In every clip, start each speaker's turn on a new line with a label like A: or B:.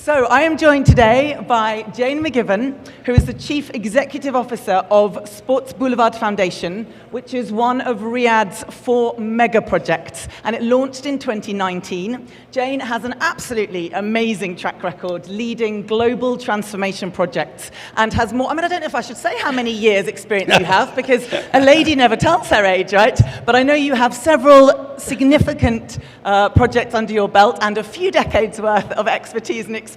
A: So I am joined today by Jayne McGivern, who is the Chief Executive Officer of Sports Boulevard Foundation, which is one of Riyadh's 4 mega projects, and it launched in 2019. Jayne has an absolutely amazing track record leading global transformation projects and has more, I don't know if I should say how many years experience you have, because a lady never tells her age, right? But I know you have several significant projects under your belt and a few decades worth of expertise and experience,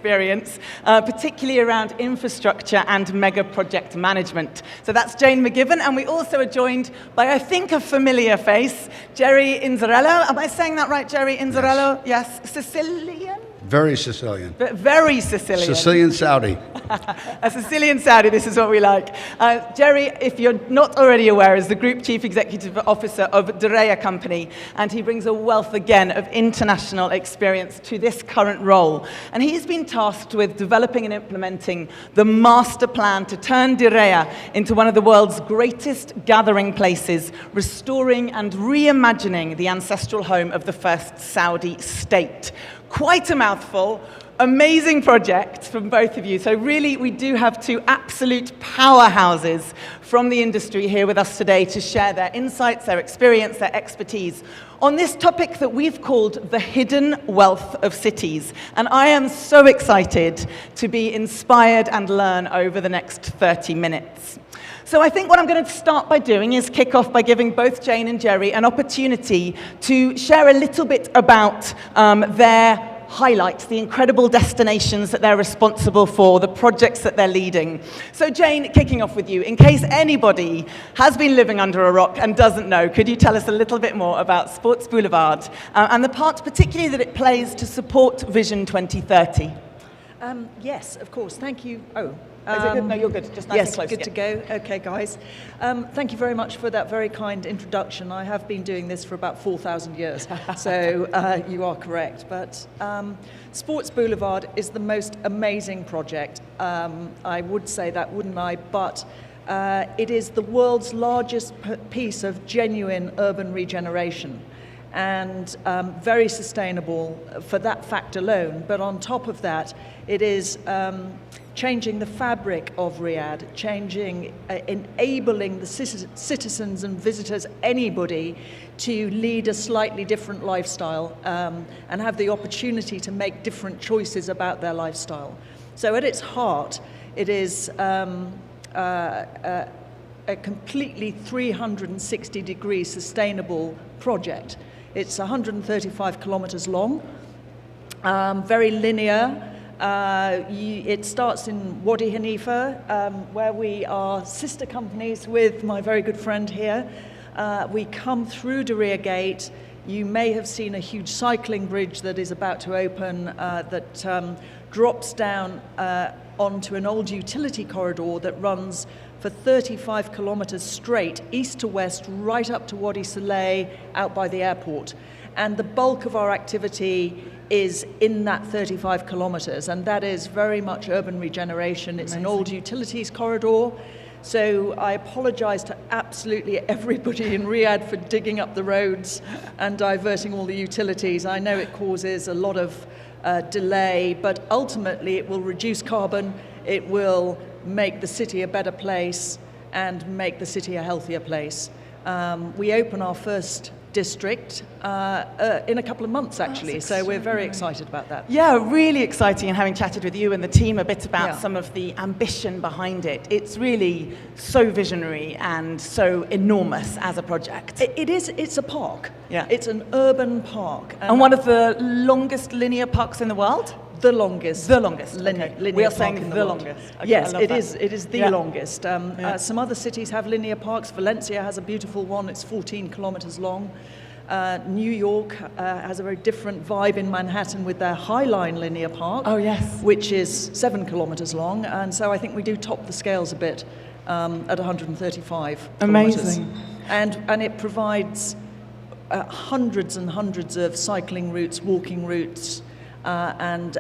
A: particularly around infrastructure and mega project management. So that's Jayne McGivern, and we also are joined by, I think, a familiar face, Jerry Inzerillo. Am I saying that right, Jerry Inzerillo? Yes. Sicilian?
B: Very Sicilian.
A: Very Sicilian.
B: Sicilian Saudi.
A: A Sicilian Saudi, this is what we like. Jerry, if you're not already aware, is the Group Chief Executive Officer of Diriyah Company, and he brings a wealth, again, of international experience to this current role. And he's been tasked with developing and implementing the master plan to turn Diriyah into one of the world's greatest gathering places, restoring and reimagining the ancestral home of the first Saudi state. Quite a mouthful. Amazing project from both of you. So really, we do have 2 absolute powerhouses from the industry here with us today to share their insights, their experience, their expertise on this topic that we've called the hidden wealth of cities. And I am so excited to be inspired and learn over the next 30 minutes. So I think what I'm going to start by doing is kick off by giving both Jayne and Jerry an opportunity to share a little bit about their highlights, the incredible destinations that they're responsible for, the projects that they're leading. So Jayne, kicking off with you, in case anybody has been living under a rock and doesn't know, could you tell us a little bit more about Sports Boulevard and the part particularly that it plays to support Vision 2030?
C: Yes, of course. Thank you.
A: Is it good? No, you're good. Just nice
C: yes,
A: and close.
C: Good to go. Okay, guys. Thank you very much for that very kind introduction. I have been doing this for about 4,000 years, so you are correct. But Sports Boulevard is the most amazing project. I would say that, wouldn't I? But it is the world's largest piece of genuine urban regeneration, and very sustainable for that fact alone. But on top of that, it is changing the fabric of Riyadh, enabling the citizens and visitors, anybody, to lead a slightly different lifestyle and have the opportunity to make different choices about their lifestyle. So at its heart, it is a completely 360-degree sustainable project. It's 135 kilometers long, very linear. It starts in Wadi Hanifa, where we are sister companies with my very good friend here. We come through Diriyah Gate. You may have seen a huge cycling bridge that is about to open that drops down onto an old utility corridor that runs for 35 kilometers straight, east to west, right up to Wadi Saleh, out by the airport. And the bulk of our activity is in that 35 kilometers, and that is very much urban regeneration. It's an old utilities corridor. So I apologize to absolutely everybody in Riyadh for digging up the roads and diverting all the utilities. I know it causes a lot of delay, but ultimately it will reduce carbon, it will make the city a better place and make the city a healthier place. We open our first district in a couple of months, actually, so we're very excited about that.
A: Yeah, really exciting, and having chatted with you and the team a bit about some of the ambition behind it, it's really so visionary and so enormous as a project.
C: It's a park.
A: Yeah.
C: It's an urban park.
A: And one of the longest linear parks in the world?
C: The longest.
A: The longest.
C: Linear
A: We are
C: park
A: saying
C: in
A: the
C: world.
A: longest. Okay,
C: yes, it is the longest. Some other cities have linear parks. Valencia has a beautiful one. It's 14 kilometers long. New York has a very different vibe in Manhattan with their High Line linear park.
A: Oh, yes.
C: Which is 7 kilometers long. And so I think we do top the scales a bit at 135
A: Amazing.
C: kilometers. And it provides hundreds and hundreds of cycling routes, walking routes, and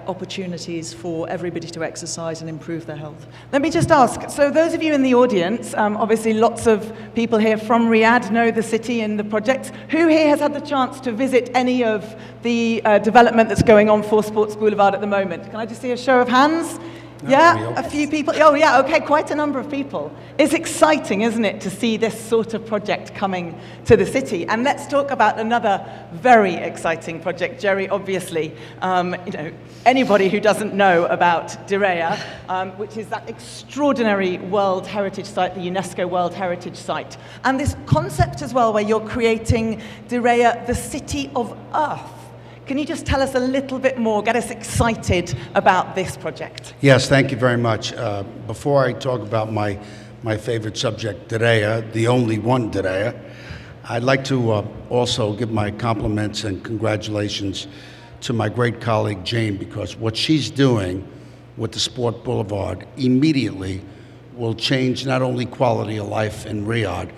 C: opportunities for everybody to exercise and improve their health.
A: Let me just ask, so those of you in the audience, obviously lots of people here from Riyadh know the city and the projects. Who here has had the chance to visit any of the development that's going on for Sports Boulevard at the moment? Can I just see a show of hands? Yeah, a few people. Oh, yeah, okay, quite a number of people. It's exciting, isn't it, to see this sort of project coming to the city. And let's talk about another very exciting project. Jerry, obviously, anybody who doesn't know about Diriyah, which is that extraordinary World Heritage Site, the UNESCO World Heritage Site. And this concept as well, where you're creating Diriyah, the city of Earth. Can you just tell us a little bit more, get us excited about this project?
B: Yes, thank you very much. Before I talk about my favorite subject, Diriyah, the only one Diriyah, I'd like to also give my compliments and congratulations to my great colleague, Jayne, because what she's doing with the Sports Boulevard immediately will change not only quality of life in Riyadh,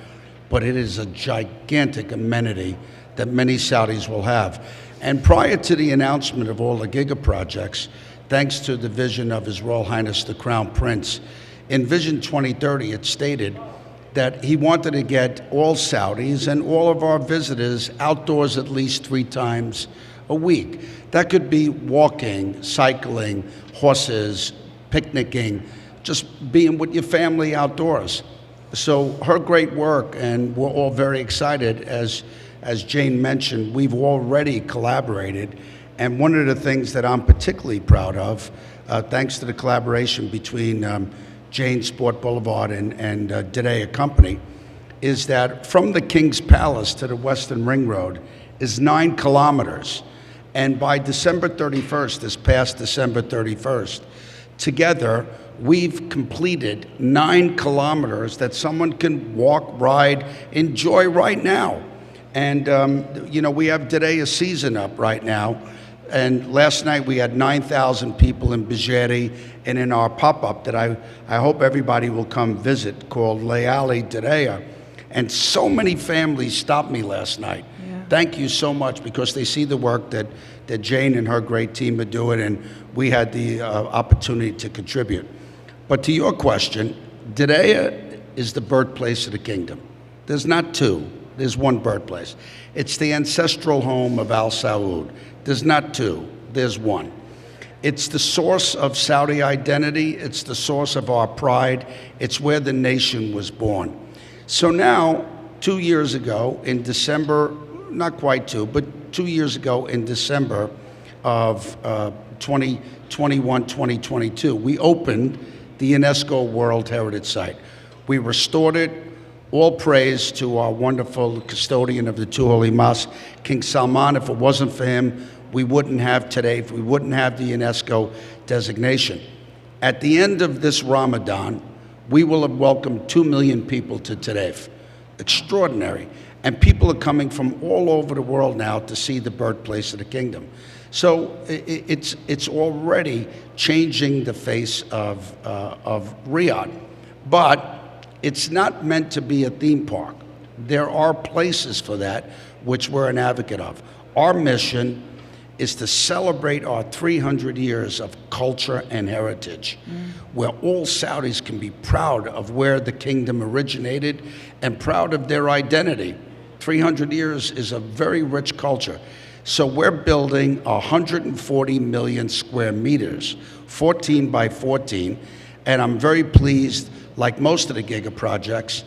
B: but it is a gigantic amenity that many Saudis will have. And prior to the announcement of all the Giga projects, thanks to the vision of His Royal Highness the Crown Prince, in Vision 2030 it stated that he wanted to get all Saudis and all of our visitors outdoors at least 3 times a week. That could be walking, cycling, horses, picnicking, just being with your family outdoors. So her great work, and we're all very excited, as Jayne mentioned, we've already collaborated, and one of the things that I'm particularly proud of, thanks to the collaboration between Jayne Sports Boulevard and Diriyah Company, is that from the King's Palace to the Western Ring Road is 9 kilometers. And by December 31st, this past December 31st, together we've completed 9 kilometers that someone can walk, ride, enjoy right now. And, we have Diriyah season up right now. And last night we had 9,000 people in Bijeri and in our pop-up that I hope everybody will come visit, called Layali Diriyah. And so many families stopped me last night. Yeah. Thank you so much, because they see the work that Jayne and her great team are doing, and we had the opportunity to contribute. But to your question, Diriyah is the birthplace of the kingdom. There's not 2. There's 1 birthplace. It's the ancestral home of Al Saud. There's not 2. There's 1. It's the source of Saudi identity. It's the source of our pride. It's where the nation was born. So now, 2 years ago, in December, not quite 2, but 2 years ago in December of 2021, 2022, we opened the UNESCO World Heritage Site. We restored it. All praise to our wonderful custodian of the 2 holy mosques, King Salman. If it wasn't for him, we wouldn't have today, we wouldn't have the UNESCO designation. At the end of this Ramadan, we will have welcomed 2 million people to Taif. Extraordinary. And people are coming from all over the world now to see the birthplace of the kingdom. So it's already changing the face of Riyadh. But it's not meant to be a theme park. There are places for that, which we're an advocate of. Our mission is to celebrate our 300 years of culture and heritage, where all Saudis can be proud of where the kingdom originated and proud of their identity. 300 years is a very rich culture. So we're building 140 million square meters, 14 by 14, and I'm very pleased, like most of the Giga projects,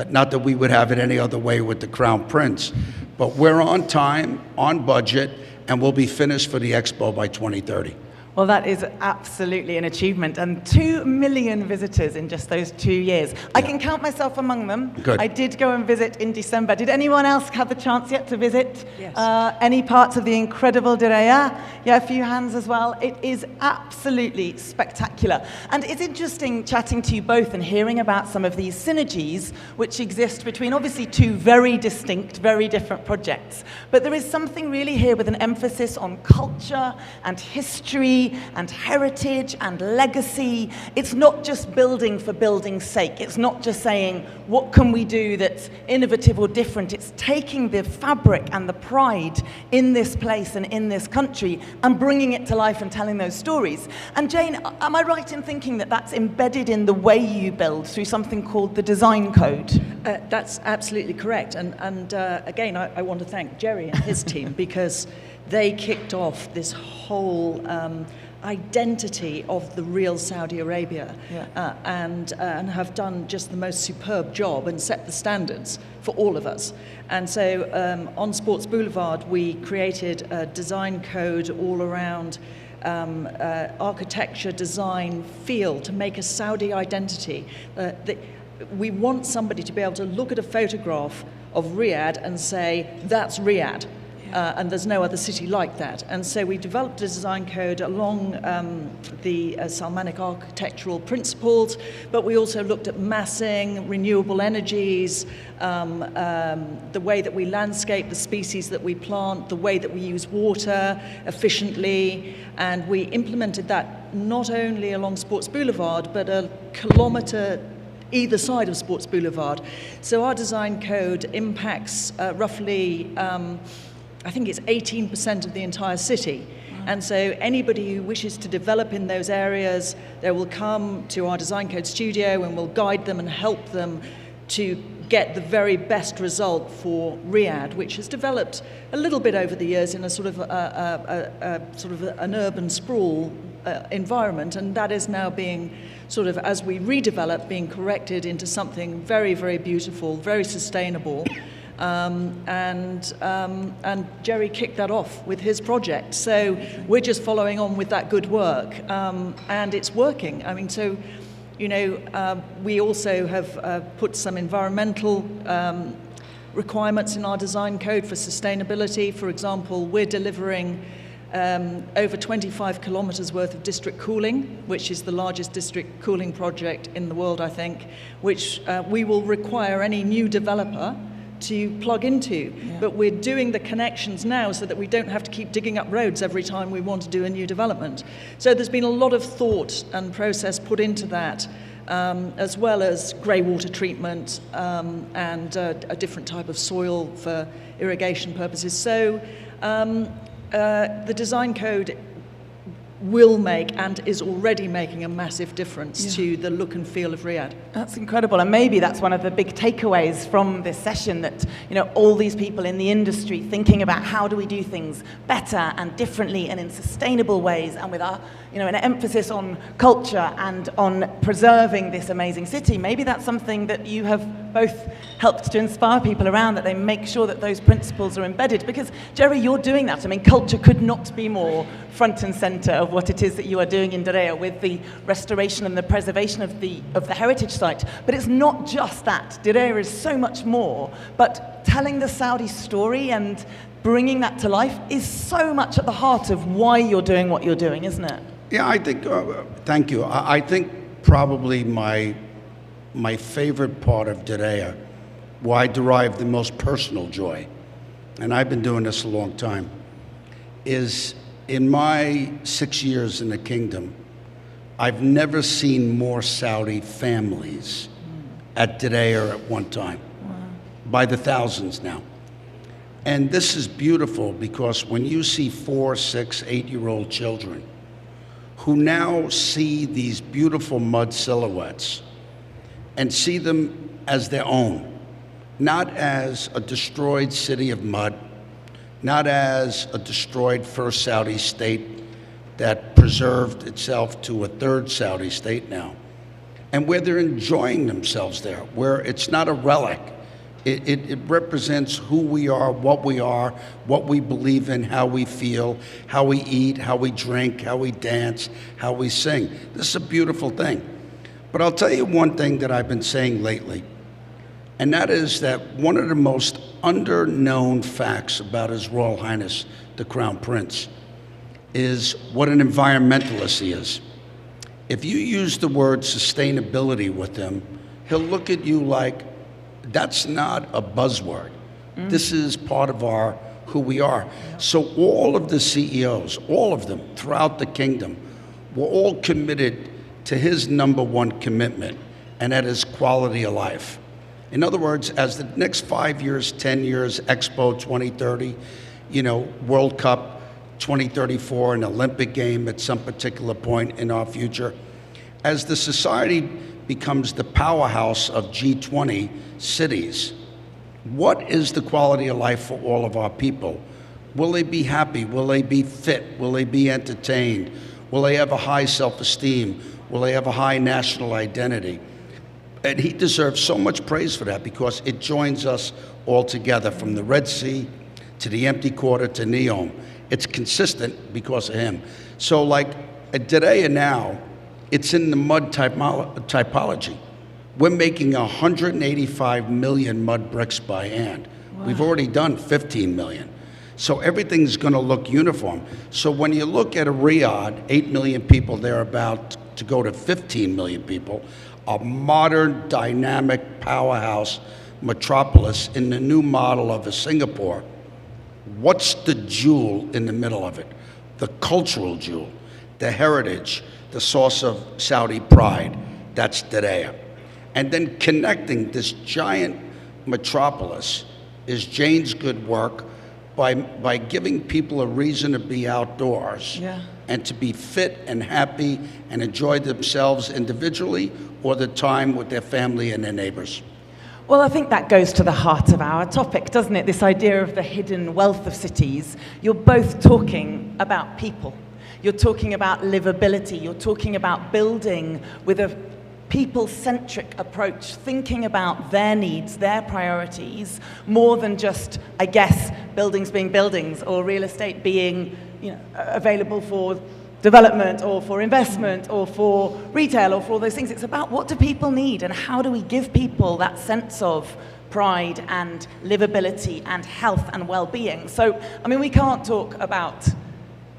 B: not that we would have it any other way with the Crown Prince, but we're on time, on budget, and we'll be finished for the Expo by 2030.
A: Well, that is absolutely an achievement, and 2 million visitors in just those 2 years. Yeah. I can count myself among them.
B: Good.
A: I did go and visit in December. Did anyone else have the chance yet to visit?
C: Yes.
A: Any parts of the incredible Diriyah? Yeah, a few hands as well. It is absolutely spectacular. And it's interesting chatting to you both and hearing about some of these synergies which exist between obviously 2 very distinct, very different projects. But there is something really here with an emphasis on culture and history history and heritage and legacy. It's not just building for building's sake. It's not just saying, what can we do that's innovative or different? It's taking the fabric and the pride in this place and in this country and bringing it to life and telling those stories. And Jayne, am I right in thinking that that's embedded in the way you build through something called the design code?
C: That's absolutely correct. And again, I want to thank Jerry and his team because they kicked off this whole identity of the real Saudi Arabia, and have done just the most superb job and set the standards for all of us. And so on Sports Boulevard, we created a design code all around architecture, design, feel to make a Saudi identity. We want somebody to be able to look at a photograph of Riyadh and say, that's Riyadh. And there's no other city like that. And so we developed a design code along the Salmanic architectural principles, but we also looked at massing, renewable energies, the way that we landscape, the species that we plant, the way that we use water efficiently. And we implemented that not only along Sports Boulevard, but a kilometre either side of Sports Boulevard. So our design code impacts roughly I think it's 18% of the entire city. Wow. And so anybody who wishes to develop in those areas, they will come to our design code studio and we'll guide them and help them to get the very best result for Riyadh, which has developed a little bit over the years in a sort of an urban sprawl environment, and that is now being sort of, as we redevelop, being corrected into something very, very beautiful, very sustainable. And Jerry kicked that off with his project. So we're just following on with that good work, and it's working. I mean, so, you know, we also have put some environmental requirements in our design code for sustainability. For example, we're delivering over 25 kilometres worth of district cooling, which is the largest district cooling project in the world, I think, which we will require any new developer to plug into. Yeah. But we're doing the connections now so that we don't have to keep digging up roads every time we want to do a new development. So there's been a lot of thought and process put into that, as well as grey water treatment and a different type of soil for irrigation purposes. So the design code will make and is already making a massive difference to the look and feel of Riyadh.
A: That's incredible, and maybe that's one of the big takeaways from this session, that, you know, all these people in the industry thinking about how do we do things better and differently and in sustainable ways, and with our, you know, an emphasis on culture and on preserving this amazing city. Maybe that's something that you have both helped to inspire people around, that they make sure that those principles are embedded. Because, Jerry, you're doing that. I mean, culture could not be more front and center of what it is that you are doing in Diriyah with the restoration and the preservation of the heritage site. But it's not just that. Diriyah is so much more. But telling the Saudi story and bringing that to life is so much at the heart of why you're doing what you're doing, isn't it?
B: Yeah, I think, thank you. I think probably my favorite part of Diriyah, where I derive the most personal joy, and I've been doing this a long time, is in my 6 years in the kingdom, I've never seen more Saudi families at Diriyah at one time, by the thousands now. And this is beautiful because when you see 4, 6, 8-year-old children who now see these beautiful mud silhouettes and see them as their own, not as a destroyed city of mud, not as a destroyed first Saudi state that preserved itself to a third Saudi state now, and where they're enjoying themselves there, where it's not a relic. It represents who we are, what we believe in, how we feel, how we eat, how we drink, how we dance, how we sing. This is a beautiful thing. But I'll tell you one thing that I've been saying lately, and that is that one of the most under-known facts about His Royal Highness, the Crown Prince, is what an environmentalist he is. If you use the word sustainability with him, he'll look at you like, that's not a buzzword. This is part of our who we are. So all of the CEOs, all of them throughout the kingdom, were all committed to his number one commitment, and that is quality of life. In other words, as the next 5 years, 10 years, Expo 2030, World Cup 2034, an Olympic game at some particular point in our future, as the society becomes the powerhouse of G20 cities, what is the quality of life for all of our people? Will they be happy? Will they be fit? Will they be entertained? Will they have a high self-esteem? Will they have a high national identity? And he deserves so much praise for that, because it joins us all together, from the Red Sea to the empty quarter to Neom. It's consistent because of him. So like at Diriyah now, it's in the mud typology. We're making 185 million mud bricks by hand. Wow. We've already done 15 million. So everything's going to look uniform. So when you look at a Riyadh, 8 million people, they're about to go to 15 million people, a modern, dynamic powerhouse metropolis in the new model of a Singapore. What's the jewel in the middle of it? The cultural jewel, the heritage, the source of Saudi pride. That's Diriyah. And then connecting this giant metropolis is Jayne's good work by giving people a reason to be outdoors, and to be fit and happy and enjoy themselves individually or the time with their family and their neighbors.
A: Well, I think that goes to the heart of our topic, doesn't it? This idea of the hidden wealth of cities. You're both talking about people. You're talking about livability. You're talking about building with a people-centric approach, thinking about their needs, their priorities, more than just, I guess, buildings being buildings or real estate being, available for development or for investment or for retail or for all those things. It's about what do people need and how do we give people that sense of pride and livability and health and well-being. So, we can't talk about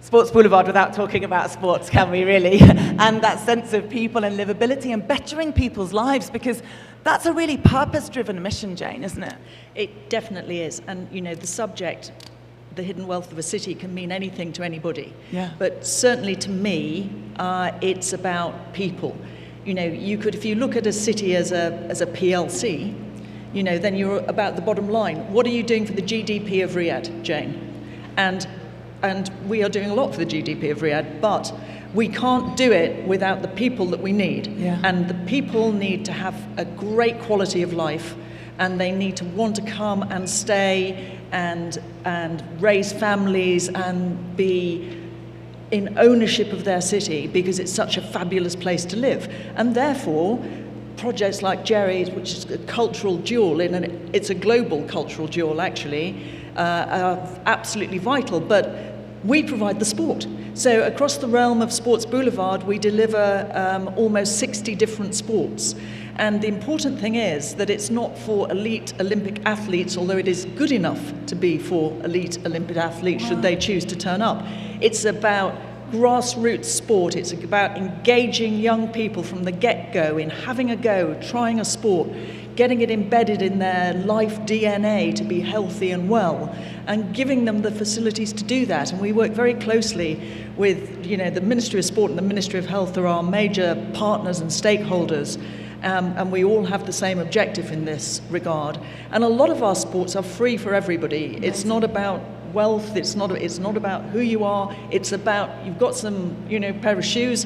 A: Sports Boulevard without talking about sports, can we really? And that sense of people and livability and bettering people's lives, because that's a really purpose-driven mission, Jayne, isn't it?
C: It definitely is. And, the subject, the hidden wealth of a city, can mean anything to anybody.
A: Yeah.
C: But certainly to me, it's about people. If you look at a city as a PLC, then you're about the bottom line. What are you doing for the GDP of Riyadh, Jayne? And we are doing a lot for the GDP of Riyadh, but we can't do it without the people that we need.
A: Yeah.
C: And the people need to have a great quality of life, and they need to want to come and stay and raise families and be in ownership of their city, because it's such a fabulous place to live. And therefore, projects like Jerry's, which is a cultural jewel, it's a global cultural jewel actually, are absolutely vital. But we provide the sport. So across the realm of Sports Boulevard, we deliver almost 60 different sports. And the important thing is that it's not for elite Olympic athletes, although it is good enough to be for elite Olympic athletes should they choose to turn up. It's about grassroots sport. It's about engaging young people from the get-go in having a go, trying a sport, getting it embedded in their life DNA to be healthy and well, and giving them the facilities to do that. And we work very closely with, the Ministry of Sport and the Ministry of Health are our major partners and stakeholders. And we all have the same objective in this regard. And a lot of our sports are free for everybody. It's not about wealth. It's not about who you are. It's about you've got some, pair of shoes.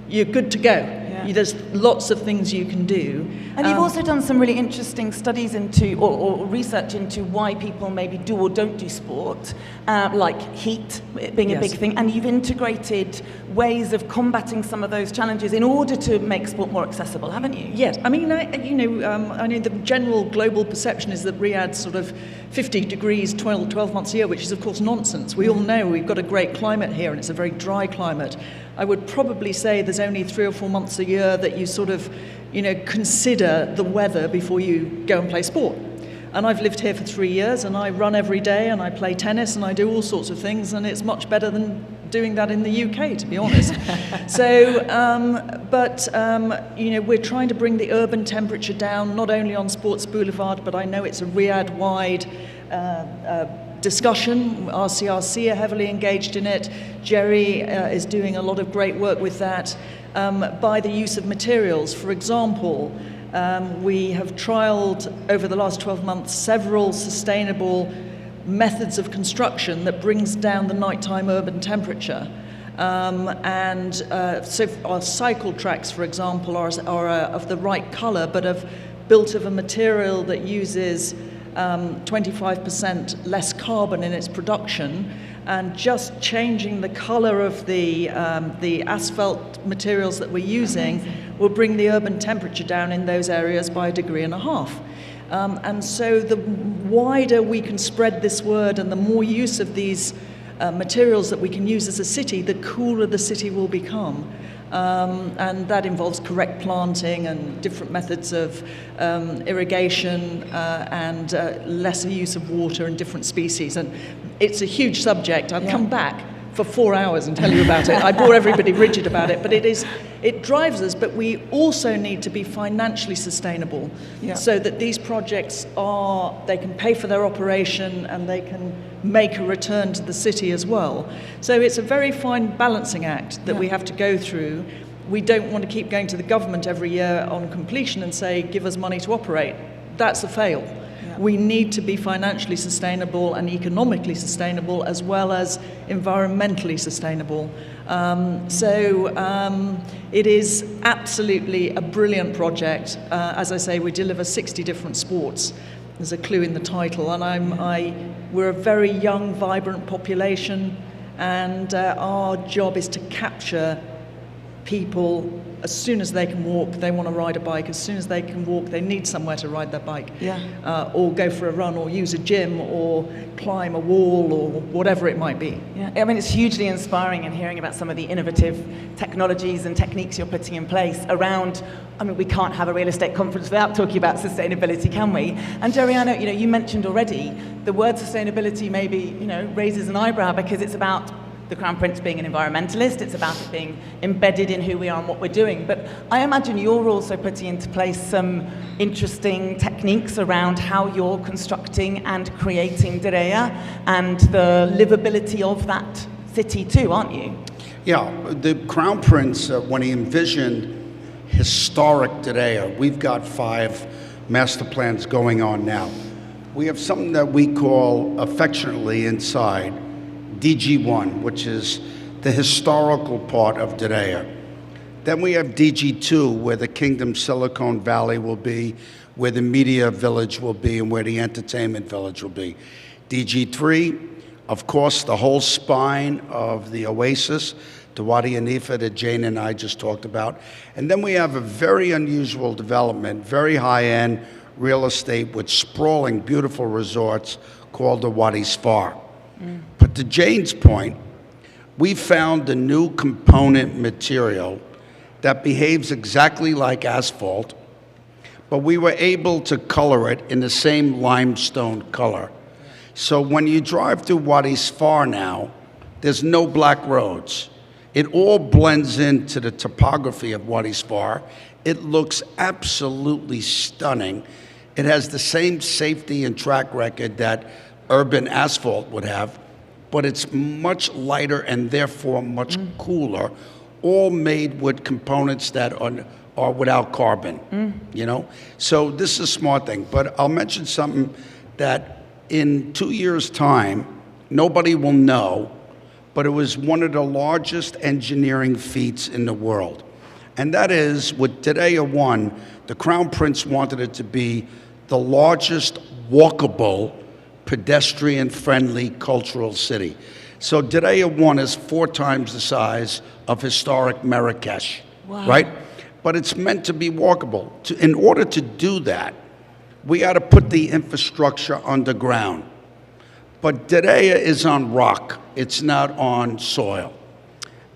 C: You're good to go. Yeah. There's lots of things you can do.
A: And you've also done some really interesting studies into, or research into why people maybe do or don't do sport, like heat being a big thing. And you've integrated ways of combating some of those challenges in order to make sport more accessible, haven't you?
C: Yes. I know the general global perception is that Riyadh's sort of 50 degrees 12 months a year, which is of course nonsense. We all know we've got a great climate here, and it's a very dry climate. I would probably say there's only 3 or 4 months a year that you sort of, consider the weather before you go and play sport. And I've lived here for 3 years, and I run every day, and I play tennis, and I do all sorts of things, and it's much better than doing that in the UK, to be honest. So, we're trying to bring the urban temperature down, not only on Sports Boulevard, but I know it's a Riyadh-wide discussion. RCRC are heavily engaged in it. Jerry is doing a lot of great work with that by the use of materials. For example, we have trialled over the last 12 months several sustainable methods of construction that brings down the nighttime urban temperature. So our cycle tracks, for example, are of the right colour, but built of a material that uses 25% less carbon in its production, and just changing the colour of the asphalt materials that we're using will bring the urban temperature down in those areas by 1.5 degrees. And so the wider we can spread this word and the more use of these materials that we can use as a city, the cooler the city will become. And that involves correct planting and different methods of irrigation and lesser use of water and different species. And it's a huge subject. I'd come back for 4 hours and tell you about it. I bore everybody rigid about it, but it drives us, but we also need to be financially sustainable so that these projects they can pay for their operation and they can make a return to the city as well. So it's a very fine balancing act that we have to go through. We don't want to keep going to the government every year on completion and say, give us money to operate. That's a fail. We need to be financially sustainable and economically sustainable as well as environmentally sustainable. It is absolutely a brilliant project. As I say, we deliver 60 different sports. There's a clue in the title. And we're a very young, vibrant population, and our job is to capture people. As soon as they can walk, they want to ride a bike. As soon as they can walk, they need somewhere to ride their bike. Or go for a run, or use a gym, or climb a wall, or whatever it might be.
A: I mean, it's hugely inspiring and hearing about some of the innovative technologies and techniques you're putting in place around. I mean, we can't have a real estate conference without talking about sustainability, can we? And Jerry, I know, you mentioned already the word sustainability maybe, raises an eyebrow because it's about the Crown Prince being an environmentalist, it's about it being embedded in who we are and what we're doing. But I imagine you're also putting into place some interesting techniques around how you're constructing and creating Diriyah and the livability of that city too, aren't you?
B: Yeah, the Crown Prince, when he envisioned historic Diriyah, we've got 5 master plans going on now. We have something that we call affectionately inside DG1, which is the historical part of Diriyah. Then we have DG2, where the Kingdom Silicon Valley will be, where the media village will be, and where the entertainment village will be. DG3, of course, the whole spine of the Oasis, the Wadi Hanifa that Jayne and I just talked about. And then we have a very unusual development, very high-end real estate with sprawling, beautiful resorts called the Wadi Sfar. But to Jayne's point, we found a new component material that behaves exactly like asphalt, but we were able to color it in the same limestone color. So when you drive through Wadi Sfar now, there's no black roads. It all blends into the topography of Wadi Sfar. It looks absolutely stunning. It has the same safety and track record that urban asphalt would have, but it's much lighter and therefore much cooler, all made with components that are without carbon, So this is a smart thing, but I'll mention something that in 2 years' time, nobody will know, but it was one of the largest engineering feats in the world. And that is, with Diriyah 1, the Crown Prince wanted it to be the largest walkable, pedestrian-friendly cultural city. So Diriyah 1 is 4 times the size of historic Marrakesh, right? But it's meant to be walkable. In order to do that, we had to put the infrastructure underground. But Diriyah is on rock. It's not on soil.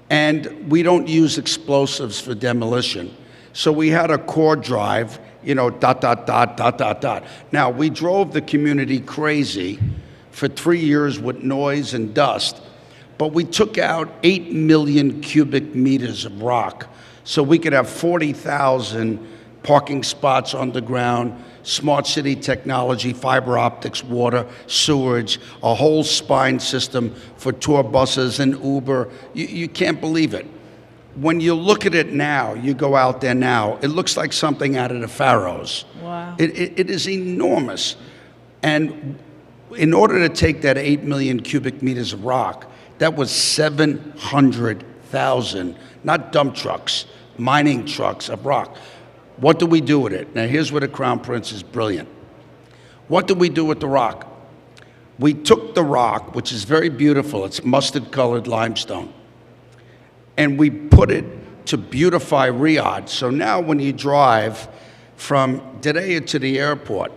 B: And we don't use explosives for demolition. So we had a core drive, dot, dot, dot, dot, dot, dot. Now, we drove the community crazy for 3 years with noise and dust, but we took out 8 million cubic meters of rock so we could have 40,000 parking spots underground, smart city technology, fiber optics, water, sewage, a whole spine system for tour buses and Uber. You can't believe it. When you look at it now, you go out there now, it looks like something out of the Pharaohs.
A: Wow.
B: It is enormous. And in order to take that 8 million cubic meters of rock, that was 700,000, not dump trucks, mining trucks of rock. What do we do with it? Now, here's where the Crown Prince is brilliant. What do we do with the rock? We took the rock, which is very beautiful, it's mustard-colored limestone, and we put it to beautify Riyadh. So now when you drive from Diriyah to the airport,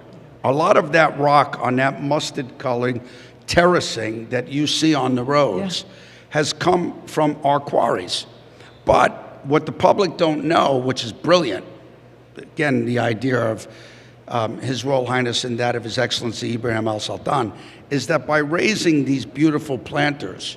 B: a lot of that rock on that mustard-colored terracing that you see on the roads has come from our quarries. But what the public don't know, which is brilliant, again, the idea of His Royal Highness and that of His Excellency Ibrahim Al Sultan, is that by raising these beautiful planters,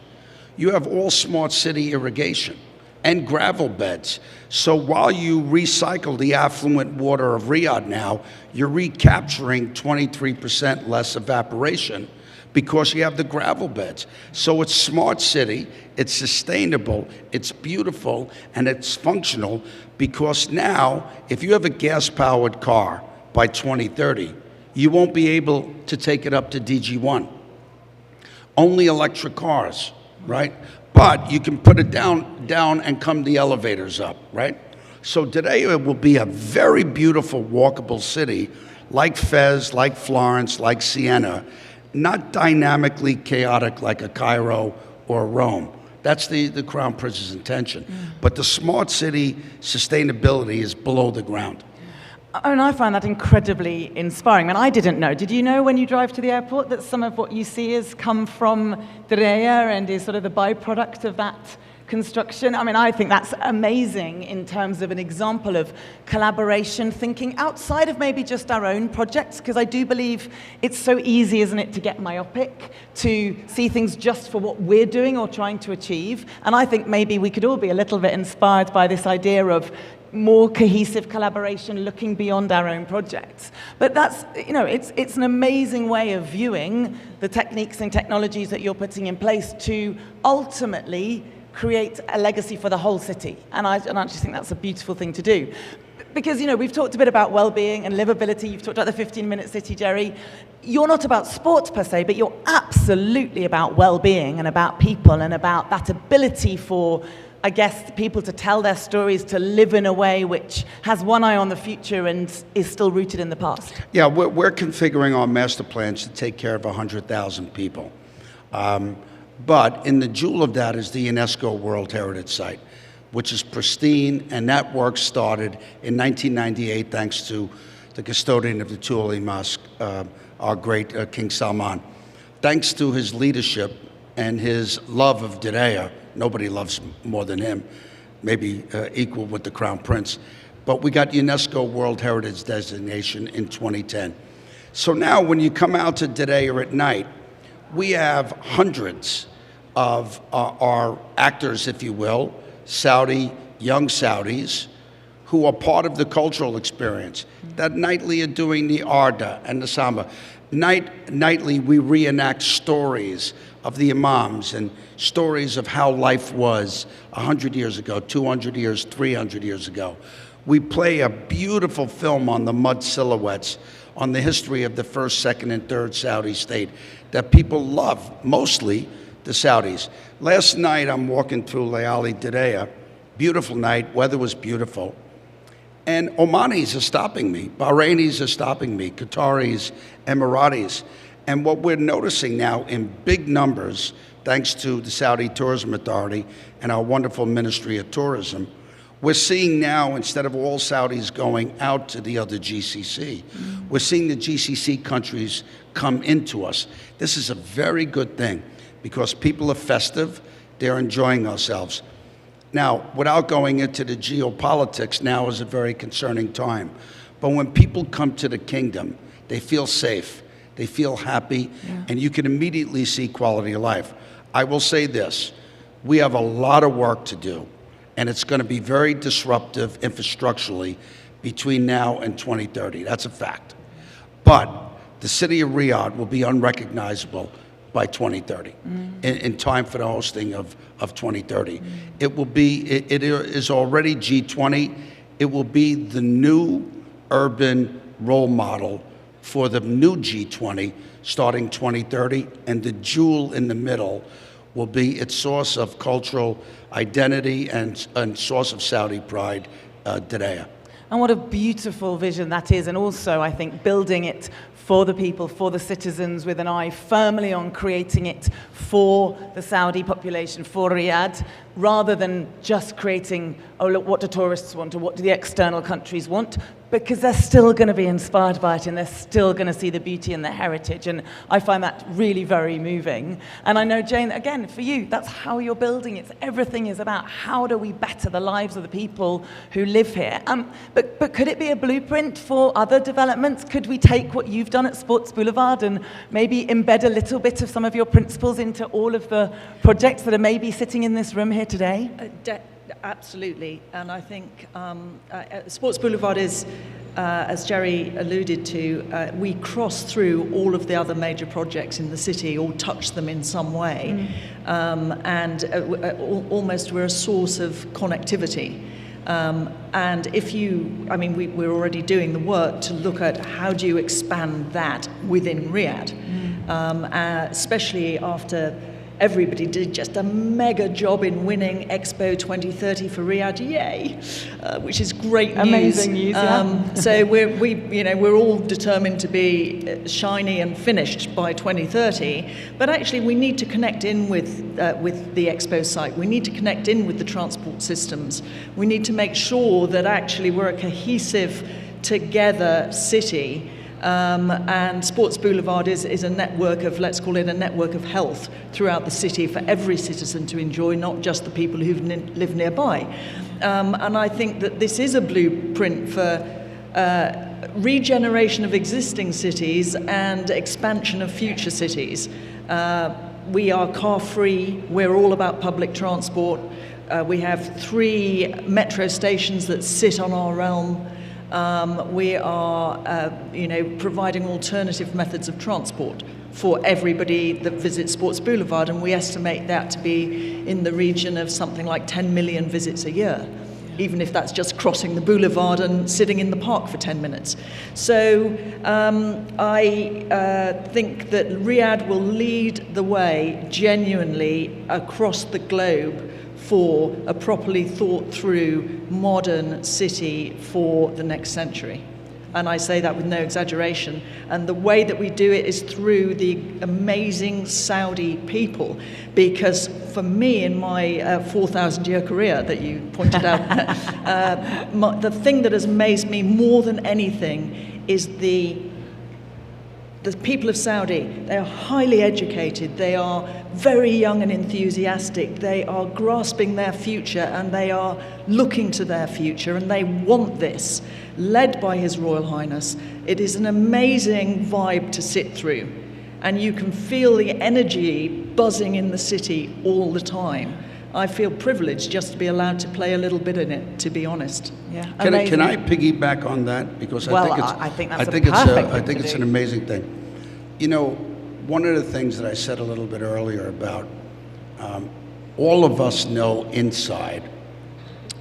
B: you have all smart city irrigation and gravel beds. So while you recycle the affluent water of Riyadh now, you're recapturing 23% less evaporation because you have the gravel beds. So it's smart city, it's sustainable, it's beautiful, and it's functional, because now, if you have a gas-powered car by 2030, you won't be able to take it up to DG1. Only electric cars, right? But you can put it down and come the elevators up, right? So today it will be a very beautiful walkable city, like Fez, like Florence, like Siena, not dynamically chaotic like a Cairo or Rome. That's the Crown Prince's intention. But the smart city sustainability is below the ground.
A: And I find that incredibly inspiring. I didn't know. Did you know when you drive to the airport that some of what you see has come from Diriyah and is sort of the byproduct of that construction? I think that's amazing in terms of an example of collaboration, thinking outside of maybe just our own projects, because I do believe it's so easy, isn't it, to get myopic, to see things just for what we're doing or trying to achieve. And I think maybe we could all be a little bit inspired by this idea of more cohesive collaboration, looking beyond our own projects. But that's, it's an amazing way of viewing the techniques and technologies that you're putting in place to ultimately create a legacy for the whole city. And I just think that's a beautiful thing to do. Because, we've talked a bit about well-being and livability. You've talked about the 15-minute city, Jerry. You're not about sports per se, but you're absolutely about well-being and about people and about that ability for, I guess, people to tell their stories, to live in a way which has one eye on the future and is still rooted in the past.
B: Yeah, we're configuring our master plans to take care of 100,000 people. But in the jewel of that is the UNESCO World Heritage Site, which is pristine, and that work started in 1998 thanks to the custodian of the Tuoli Mosque, our great King Salman. Thanks to his leadership and his love of Diriyah, nobody loves more than him, maybe equal with the Crown Prince. But we got UNESCO World Heritage designation in 2010. So now when you come out to Diriyah at night, we have hundreds of our actors, if you will, young Saudis, who are part of the cultural experience. That nightly are doing the Arda and the Samba. Nightly we reenact stories of the imams and stories of how life was 100 years ago, 200 years, 300 years ago. We play a beautiful film on the mud silhouettes, on the history of the first, second, and third Saudi state that people love, mostly the Saudis. Last night I'm walking through Layali Diriyah, beautiful night, weather was beautiful, and Omanis are stopping me, Bahrainis are stopping me, Qataris, Emiratis. And what we're noticing now in big numbers, thanks to the Saudi Tourism Authority and our wonderful Ministry of Tourism, we're seeing now, instead of all Saudis going out to the other GCC, we're seeing the GCC countries come into us. This is a very good thing because people are festive, they're enjoying ourselves. Now, without going into the geopolitics, now is a very concerning time. But when people come to the kingdom, they feel safe, they feel happy, and you can immediately see quality of life. I will say this, we have a lot of work to do, and it's going to be very disruptive infrastructurally between now and 2030. That's a fact. But the city of Riyadh will be unrecognizable by 2030, in time for the hosting of 2030. It will be, it is already G20. It will be the new urban role model for the new G20 starting 2030, and the jewel in the middle will be its source of cultural identity and source of Saudi pride, Diriyah.
A: And what a beautiful vision that is, and also I think building it for the people, for the citizens, with an eye firmly on creating it for the Saudi population, for Riyadh, rather than just creating, oh look, what do tourists want or what do the external countries want, because they're still going to be inspired by it and they're still going to see the beauty and the heritage, and I find that really very moving. And I know, Jayne, again, for you, that's how you're building it. Everything is about how do we better the lives of the people who live here. But could it be a blueprint for other developments? Could we take what you've done at Sports Boulevard and maybe embed a little bit of some of your principles into all of the projects that are maybe sitting in this room here today?
C: Absolutely, and I think Sports Boulevard is, as Jerry alluded to, we cross through all of the other major projects in the city, or touch them in some way, and almost we're a source of connectivity. And if you, I mean, we're already doing the work to look at how do you expand that within Riyadh, especially after everybody did just a mega job in winning Expo 2030 for Riyadh, yay, which is great news.
A: Amazing news, yeah.
C: So we're all determined to be shiny and finished by 2030, but actually we need to connect in with the Expo site. We need to connect in with the transport systems. We need to make sure that actually we're a cohesive, together city. And Sports Boulevard is a network of, let's call it a network of health throughout the city for every citizen to enjoy, not just the people who live nearby. And I think that this is a blueprint for regeneration of existing cities and expansion of future cities. We are car-free, we're all about public transport. We have 3 metro stations that sit on our realm. We are, providing alternative methods of transport for everybody that visits Sports Boulevard, and we estimate that to be in the region of something like 10 million visits a year, even if that's just crossing the boulevard and sitting in the park for 10 minutes. So I think that Riyadh will lead the way genuinely across the globe for a properly thought through modern city for the next century. And I say that with no exaggeration. And the way that we do it is through the amazing Saudi people. Because for me, in my 4,000-year career that you pointed out, the thing that has amazed me more than anything is the people of Saudi. They are highly educated, they are very young and enthusiastic, they are grasping their future and they are looking to their future, and they want this, led by His Royal Highness. It is an amazing vibe to sit through, and you can feel the energy buzzing in the city all the time. I feel privileged just to be allowed to play a little bit in it, to be honest.
A: Yeah,
B: can I piggyback on that? Because
A: I think it's
B: an amazing thing. You know, one of the things that I said a little bit earlier about all of us know inside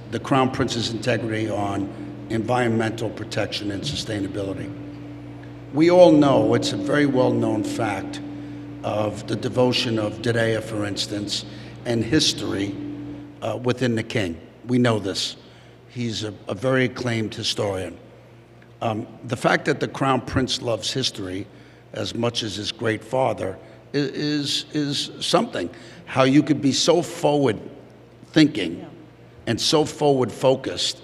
B: the Crown Prince's integrity on environmental protection and sustainability. We all know, it's a very well-known fact, of the devotion of Diriyah, for instance, and history within the king. We know this. He's a very acclaimed historian. The fact that the Crown Prince loves history as much as his great father is something. How you could be so forward-thinking and so forward-focused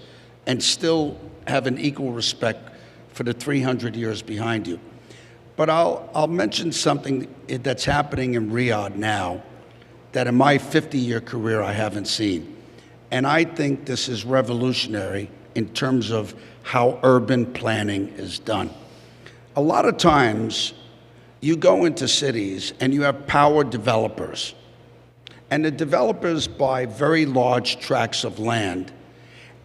B: and still have an equal respect for the 300 years behind you. But I'll mention something that's happening in Riyadh now that in my 50-year career I haven't seen. And I think this is revolutionary in terms of how urban planning is done. A lot of times you go into cities and you have power developers. And the developers buy very large tracts of land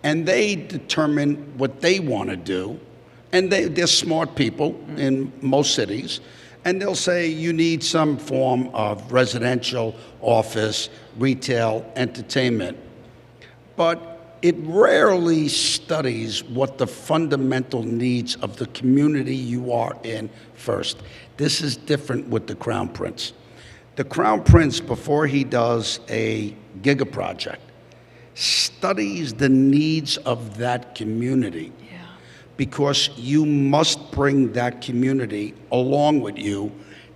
B: and they determine what they want to do. And they're smart people in most cities. And they'll say you need some form of residential, office, retail, entertainment. But it rarely studies what the fundamental needs of the community you are in first. This is different with the Crown Prince. The Crown Prince, before he does a giga project, studies the needs of that community. Because you must bring that community along with you.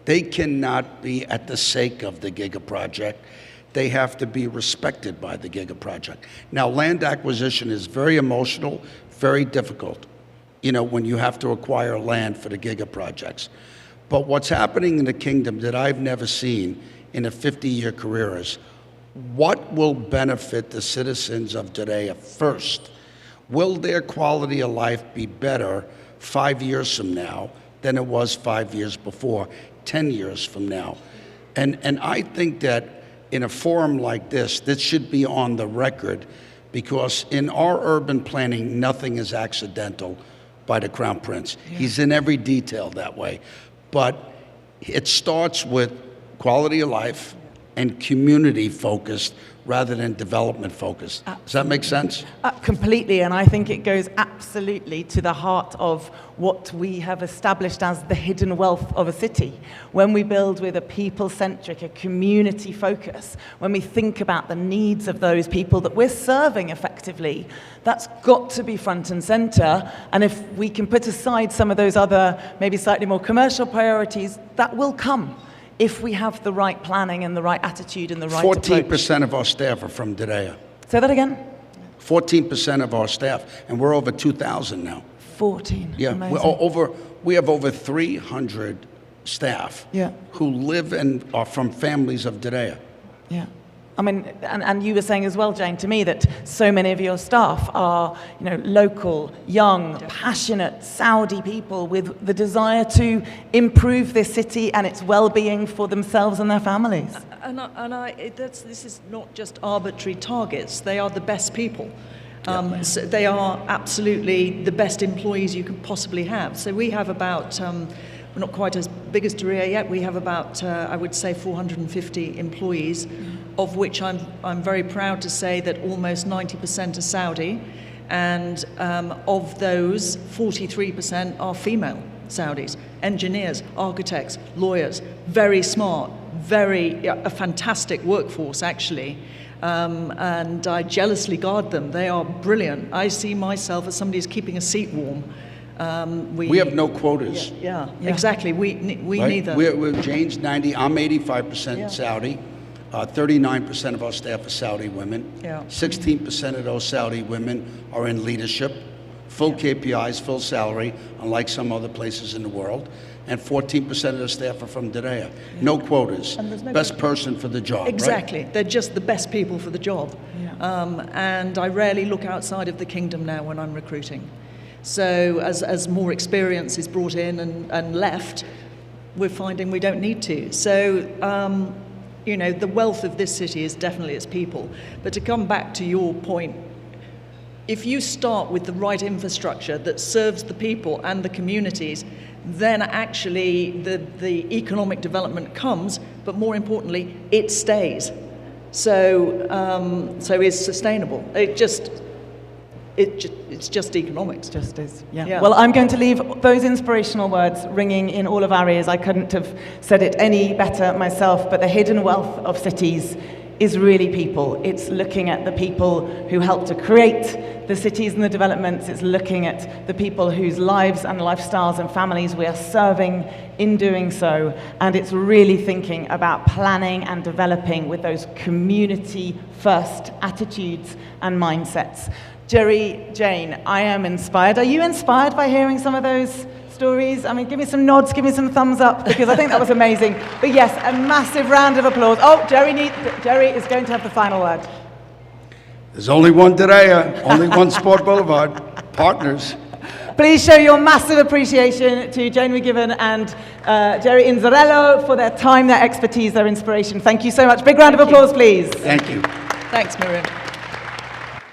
B: They cannot be at the sake of the giga project. They have to be respected by the giga project. Now, land acquisition is very emotional, very difficult, when you have to acquire land for the giga projects. But what's happening in the kingdom that I've never seen in a 50-year career is what will benefit the citizens of Diriyah first. Will their quality of life be better 5 years from now than it was 5 years before, 10 years from now? And I think that in a forum like this should be on the record, because in our urban planning, nothing is accidental by the Crown Prince. Yeah. He's in every detail that way. But it starts with quality of life and community focused rather than development focused. Absolutely. Does that make sense?
A: Completely, and I think it goes absolutely to the heart of what we have established as the hidden wealth of a city. When we build with a people-centric, a community focus, when we think about the needs of those people that we're serving effectively, that's got to be front and center. And if we can put aside some of those other, maybe slightly more commercial priorities, that will come. If we have the right planning and the right attitude and the right
B: 14% of our staff are from Diriyah.
A: Say that again?
B: 14% of our staff, and we're over 2,000 now.
A: 14.
B: Yeah, we have over 300 staff who live and are from families of Diriyah.
A: Yeah. I mean, and you were saying as well, Jayne, to me that so many of your staff are, local, young, passionate Saudi people with the desire to improve this city and its well-being for themselves and their families.
C: This is not just arbitrary targets. They are the best people. So they are absolutely the best employees you can possibly have. So we have about, we're not quite as big as Diriyah yet. We have about, I would say, 450 employees, of which I'm very proud to say that almost 90% are Saudi, and of those, 43% are female Saudis, engineers, architects, lawyers, very smart, a fantastic workforce actually, and I jealously guard them. They are brilliant. I see myself as somebody who's keeping a seat warm.
B: We have no quotas.
C: Yeah. Exactly. We
B: right?
C: neither.
B: We're Jayne's 90. I'm 85% Saudi. 39% of our staff are Saudi women. 16% of those Saudi women are in leadership, full KPIs, full salary, unlike some other places in the world. And 14% of the staff are from Diriyah. No quotas. Best person for the job.
C: Exactly.
B: Right?
C: They're just the best people for the job. And I rarely look outside of the kingdom now when I'm recruiting. So as more experience is brought in and left, we're finding we don't need to. So, the wealth of this city is definitely its people. But to come back to your point, if you start with the right infrastructure that serves the people and the communities, then actually the economic development comes, but more importantly, it stays. So it's sustainable. It's just economics.
A: Just is, yeah. Well, I'm going to leave those inspirational words ringing in all of our ears. I couldn't have said it any better myself, but the hidden wealth of cities is really people. It's looking at the people who help to create the cities and the developments. It's looking at the people whose lives and lifestyles and families we are serving in doing so. And it's really thinking about planning and developing with those community-first attitudes and mindsets. Jayne, I am inspired. Are you inspired by hearing some of those stories? I mean, give me some nods, give me some thumbs up, because I think that was amazing. But yes, a massive round of applause. Oh, Jerry is going to have the final word.
B: There's only one Diriyah, only one Sports Boulevard. Partners.
A: Please show your massive appreciation to Jayne McGivern and Jerry Inzerillo for their time, their expertise, their inspiration. Thank you so much. Big round of applause, please.
B: Thank you.
C: Thanks, Miriam.